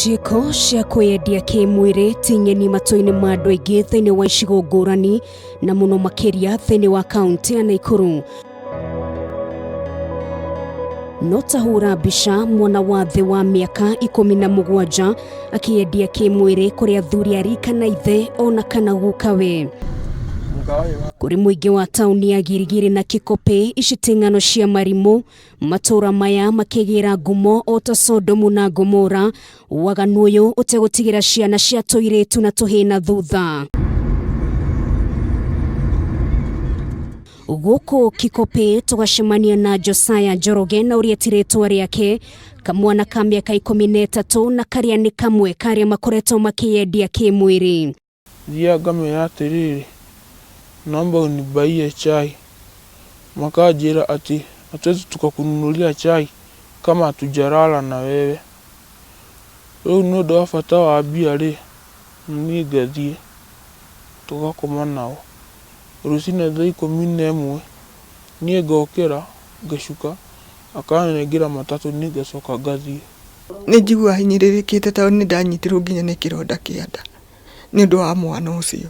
Ciiko cia kwiyendia kimwiri tinyeni matuire ma andu aingi thiini wa icigo ngurani na muno makiria thiini wa kaunti ya Naikuru. No tahura mbica mwana wa thi wa miaka 17 akiyendia kimwiri kuri athuri arika na ithe ona kana gukawe. Kuri muingi wa tauni ya Girigiri na Kikope iciting'ano cia marimu matura maya makigira ngumo ota Sodomu na Gomora waganu uyu utegutigira ciana cia tuiritu na Tuhii na thutha. Guku Kikope tugacemania na Josiah Njoroge na uria tiritwa riake kamwana ka miaka 13 na karia ni kamwe karia makoretwo makiyendia kimwiri. Iria ngamwira atiriri, naomba unibaie chai. Makajira ati hatuwezi tukakununulia chai kama hatujalala na wewe. Riu ni undu wa bata wa mbia ri ni ngathie tugakoma nao. Rucine thaa 11 nie ngokira ngacuka akanengira matatu ni ngacoka ngathie. Ni njigua hinyiririkite ta ni ndanyitirwo nginya ni kironda kia nda ni undu wa mwana ucio.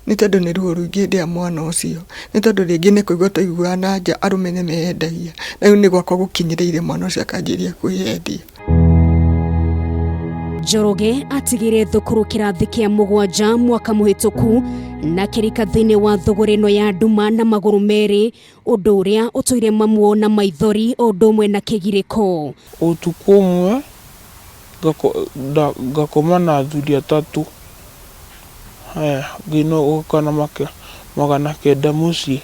Ni tondu ni ruo ruingi ndia mwana ucio, ni tondu ringi ni kuigua tuiguana nja arume ni meyendagia, na riu ni gwakwa gukinyireire mwana ucio akanjiria kwiyendia. Njoroge atigire thukuru kirathi kia 7 mwaka muhituku na kirika thiini wa thuguri-ino ya nduma na maguru meri undu uria utuire mamuo na maithori undu umwe na kigiriko. Utuku umwe ngakoma na athuri atatu. Gino ukana magana kenda mucii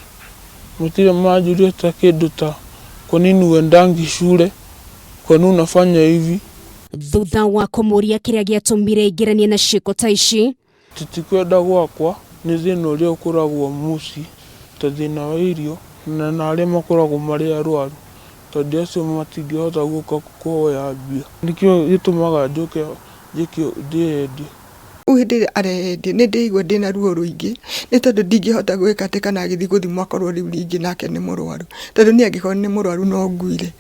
mutire majuria ta kindu ta kwa nini uendangi shule, kwa nini unafanya hivi. Thutha wa kumuria kiria giatumire igiranie na ciiko ta ici, titikwenda gwakwa ni thina uria ukoragwo mucii ta thina wa irio na aria makoragwo mari arwaru tondu acio matingihota guka kuoya mbia, nikio gitumaga njuke njikio ndiyendie. Uhindire areyendia ni ndigwa ndina ruo ruingi ni tondu ndingihota gwika ati kana agithi guthimwa korwo riu ringi nake ni murwaru tondu ni angikorwo ni murwaru no nguire.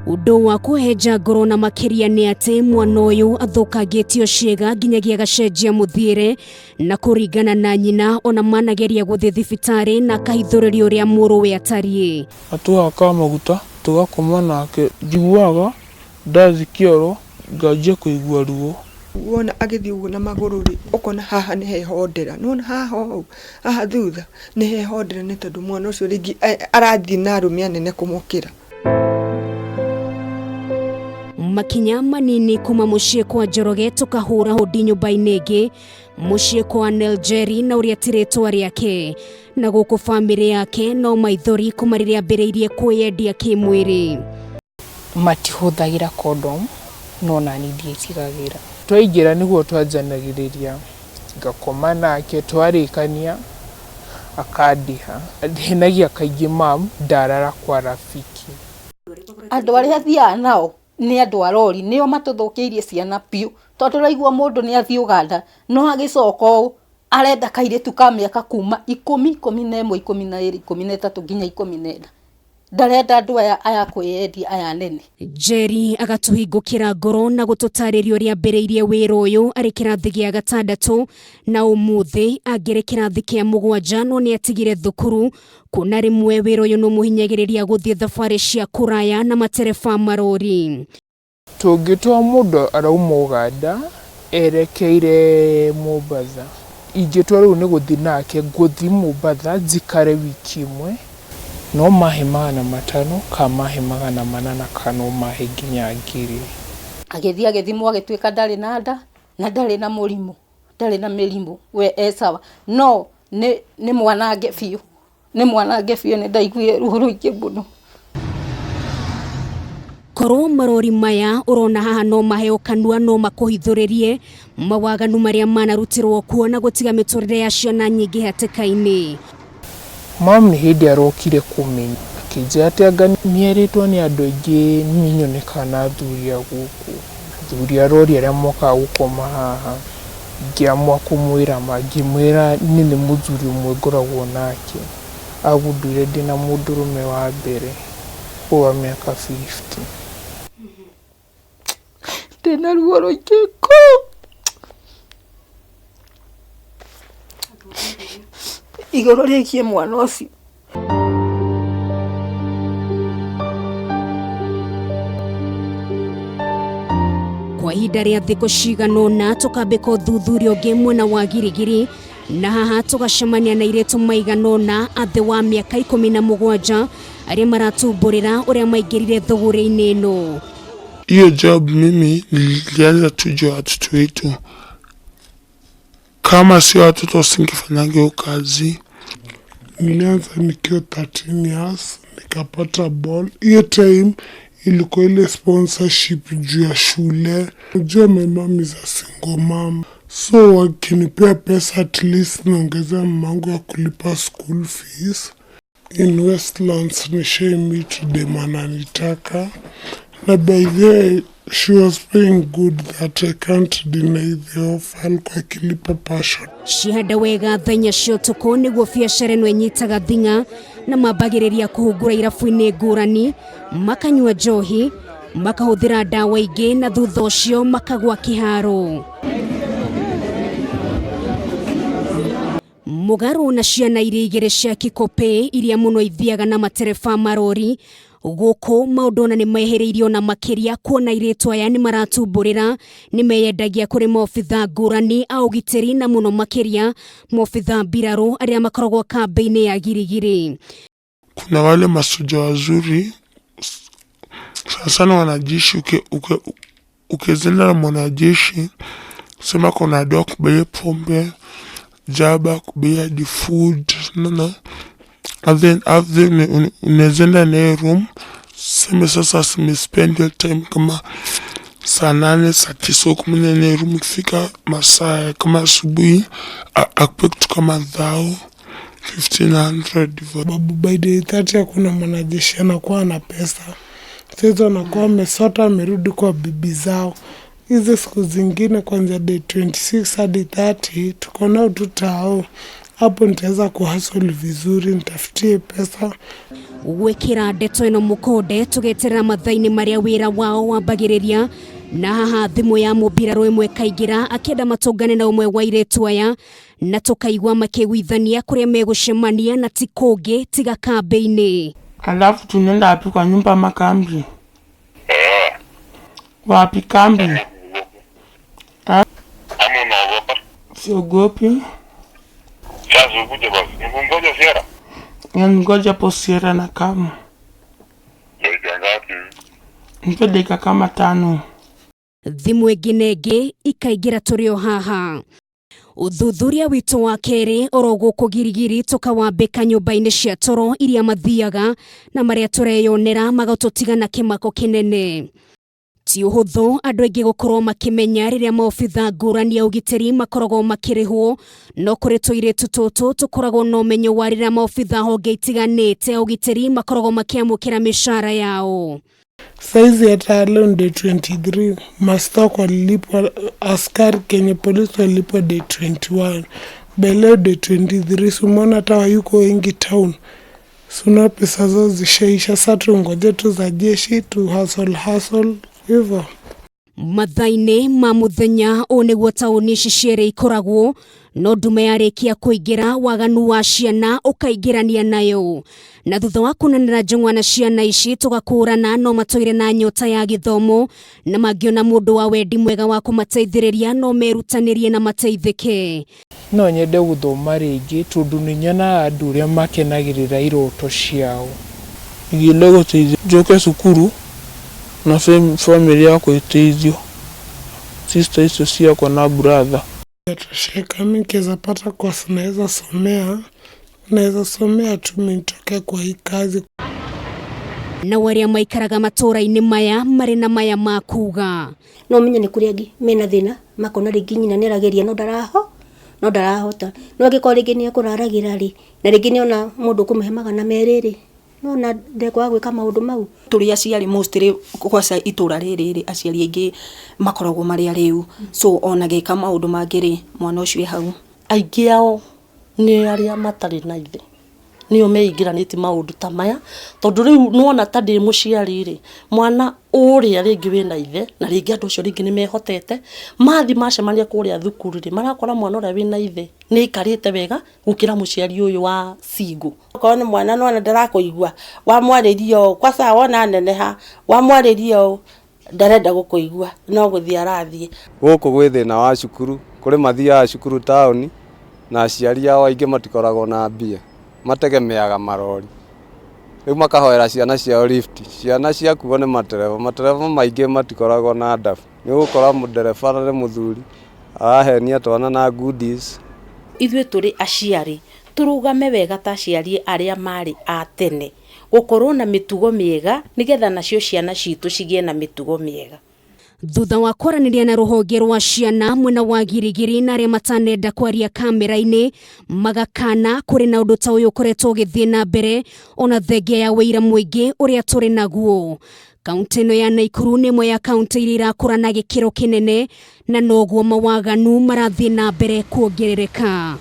Undu wa kuhenja ngoro na makiria ni ati mwana uyu athukangitio ciega nginyagia gacenjia muthiire na kuringana na nyina ona manageria guthii thibitari na kahithuririo ria muruwe atari. Atuhaka maguta tugakoma nake njiguaga ndathi kioro nganjia kuigua ruo. Wona agithi uguo na maguru ri ukona haha ni hehondera nona haha thutha ni hehondera ni tondu mwana ucio ringi arathi na arumia nene kumukira. Makinya manini kuma mucii kwa Njoroge tukahura hodi nyumba-ini ingi mucii kwa Nigeria na uria tiritwa riake na guku family yake no maithori kumariria ambiriirie kwiyendia kimwiri. Matihuthagira condom no nani ndietigagira. Twaingira niguo twanjanagiriria ngakoma nake twarikania akandiha ndinagia kaingi mam ndarara kwa rafiki. Andu aria thia nao ni andu arori nio matuthukiirie ciana piu tondu raigua mundu ni athii Uganda no agicoka arenda kairitu ka miaka kuma 10, 11, 12, 13 nginya 14 ndarenda andu aya kwiyendia aya nene. Jerry agatuhingukira ngoro na gututaririo ria mbiriirie wira uyu ari kirathi gia 6 na umuthi agire kirathi kia 7 no ni atigire thukuru kuna rimwe wira uyu no muhinyagiriria guthie thafari cia kuraya na matereba marori. Tungitwa mundu arauma Uganda erekeire Mombasa, ingitwa riu ni guthi nake nguthi Mombasa njikare wiki imwe no mahe 500 ka mahe 800 kana mahe nginya 1000. Agithimwo agituika ndari na nda na ndari na murimu ndari na mirimu we esawa no ni mwanange biu ni ndaiguire ruo ruingi muno. Korwo marori maya urona haha no maheo kanua no makuhithuririe mawaganu maria manarutirwo kuo na gutiga miturire ya ciana nyingi hatikaini. Mam ni hindi arokire kumenya akija ati anga nieritwo ni andu aingi ninyonekana athuri guku athuri arori aria moka gukoma haha ngiamwa kumwira ngimwira ni muthuri umwe ngoragwo nake agundire ndina mundurume wa mbere nitakuwa miaka 50. Tena ruo rũingĩko. Igũrũ rĩgiĩ mwana ũcio. Kwa ihinda rĩa thikũ cigana ũna tũkambĩka ũthuthuria ũngĩ mwena wa Girigiri, na haha tũgacemania na airĩtu maigana ũna a thĩ wa mĩaka 17 arĩa maratumbũrĩra ũrĩa maingĩrire thuguri-ini ĩno. Hiyo job mimi nilianza tu juu ya watoto wetu. Kama sio watoto usingefanyanga hiyo kazi. Nilianza nikiwa 13 years, nikapata ball. Hiyo time ilikuwa ile sponsorship juu ya shule. Najua my mom is a single mom. So wakinipea pesa at least naongezea mamangu ya kulipa school fees. In Westlands nishaimit dem ananitaka. Na by the way, she was paying good that I can't deny the offer. Alikuwa akilipa passion. Cihanda wega thenya cio tuko nĩguo biacara ĩno ĩnyitaga thing'a na mambagĩrĩria kũhungura irabu-inĩ ngurani, makanyua njohi, makahũthĩra ndawa ingĩ na thutha ũcio makagwa kĩharo. Mũgarũ na ciana iria igĩrĩ cia kikope iria mũno ithiaga na matereba marori, gũkũ maũndũ ona nĩ mehereirio na makĩria kuona airĩtu aya nĩ maratumbũrĩra nĩ meyendagia kũrĩ maobitha ngũrani a ũgitĩri na mũno makĩria maobitha mbirarũ arĩa makoragwo kambĩ-inĩ ya Girigiri. Kuna wale masuja wazuri sana wanajeshi. Ukizinda na mwanajeshi sema kuna doa kubaya pombe, jaba kubaya di food and then unezenda na room sema sasa spend your time kama saa 8 saa 9 kumene na room. Kifika masaa kama asubuhi akupek kama 1,500. Babu by day 30 hakuna mwanajeshi anakuwa na pesa. Sasa anakuwa amesota amerudi kwa bibi zao. Hizi siku zingine kwanza day 26 hadi 30 tuko nao tutao. Hapo nitaweza kuhustle vizuri, nitafutie pesa. Gwĩkĩra ndeto ĩno mũkonde tũgeterera mathaa-inĩ marĩa wĩra wao wambagĩrĩria, na haha thimũ ya mũmbirarũ ĩmwe kaingĩra akĩenda matũngane na ũmwe wa airĩtu aya, na tũkaigua makĩgwithania kũrĩa megũcemania na ti kũngĩ tiga kambĩ-inĩ. Alafu tunaenda wapi kwa nyumba makambi? Wapi kambi? Ama unaogopa? Siogopi. Sasa ukuje basi. Ngoja Sierra. Ngoja po Sierra na kama. Dakika ngapi? Nipe dakika kama 5. Thimũ ĩngĩ na ĩngĩ ikaingĩra tũrĩ o haha. Ũthuthuria witũ wa kerĩ oro gũkũ Girigiri tũkawambĩka nyũmba-inĩ cia toro iria mathiaga na marĩa tũreyonera magatũtiga na kĩmako kĩnene. Ti ũhũthũ andũ aingĩ gũkorwo makĩmenya rĩrĩa maobitha ngũrani ya ũgitĩri makoragwo makĩrĩhwo, no kũrĩ tũirĩtu tũtũ tũkoragwo na ũmenyo wa rĩrĩa maobitha honge itiganĩte ya ũgitĩri makoragwo makĩamũkĩra mĩcara yao. Saizi hata leo day 23 mastok walilipwa, askari Kenya polisi walilipwa day 21. Beleo day 23 sumona hata wayuko wengi town. Suna pesa zao zishaisha, sasa tungoje tu za jeshi tu hustle hivyo. Mathaa-inĩ ma mũthenya o nĩguo taũni ici cierĩ ikoragwo, no ndume yarĩkia kũingĩra waganu wa ciana ũkaingĩrania nayo. Na thutha wa kunanĩra njong'wa na ciana ici tũgakũrana no matuire na nyota ya gĩthomo na mangĩona mũndũ wa wendi mwega wa kũmateithĩrĩria no merutanĩrie na mateithĩke. No nyende gũthoma rĩngĩ tondũ nĩ nyonaga andũ ũrĩa makenagĩrĩra iroto ciao. Ingĩenda gũteithio njoke cukuru na family yako iteithio. Sister hizo ciakwa na brother. Yatosheka mimi nikiweza pata kwa naweza somea tu mimi nitoke kwa hii kazi. Na warĩa maikaraga matũra-inĩ maya marĩ na maya ma kuga. No menye nĩ kũrĩ angĩ mena thĩna makona rĩngĩ nyina nĩ arageria no ndarahota. No angĩkorwo rĩngĩ nĩ ekũraragĩra rĩ, na rĩngĩ nĩ ona mũndũ kũmũhe magana merĩ rĩ, no na ndekwaga gwĩka maũndũ mau. Tũrĩ aciari mostly kwaca itũra rĩrĩ aciari aingĩ makoragwo marĩ arĩu, so ona gĩka maũndũ mangĩ rĩ mwana ũcio hau. Aingĩ ao nĩ arĩa matarĩ na ithe nio meingĩranĩtie maũndũ ta maya tondũ rĩu nuona ta ndĩ mũciari rĩ mwana ũrĩa rĩngĩ wĩna ithe na rĩngĩ andũ acio rĩngĩ nĩmehotete mathi macemania kũrĩa thukuru rĩ marakora mwana ũrĩa wĩna ithe nĩ ikarĩte wega gũkĩra mũciari ũyũ wa single. Okorwo nĩ mwana nuona ndarakũigua wamwarĩria ũũ kwaca wona neneha wamwarĩria ũũ ndarenda gũkũigua no gũthiĩ arathiĩ. Gũkũ gwĩ thĩna wa cukuru kũrĩ mathiaga cukuru taũni na aciari ao aingĩ matikoragwo na mbia mategemeaga marori rĩu makahoera ciana ciao lift ciana ciakuo nĩ matereba maingĩ matikoragwo na ndabu nĩ gũkora mũndereba nĩ mũthuri arahenia twana na goodies. Ithuĩ tũrĩ aciari tũrũgame wega ta aciari arĩa marĩ a tene gũkorwo na mĩtugo mĩega nĩgetha nacio ciana citũ cigĩe na mĩtugo mĩega. Thutha wa kwaranĩria na rũhonge rwa Ciana mwena wa Girigiri na arĩa matanenda kwaria kamera-inĩ magakana kũrĩ na ũndũ ta ũyũ ũkoretwo ũgĩthiĩ na mbere ona thengia ya wĩira mũingĩ ũrĩa tũrĩ naguo. Kaunti ĩno ya Naikuru nĩ ĩmwe ya kaunti iria irakũrana gĩkĩro kĩnene na noguo mawaganu marathiĩ na mbere kuongerereka.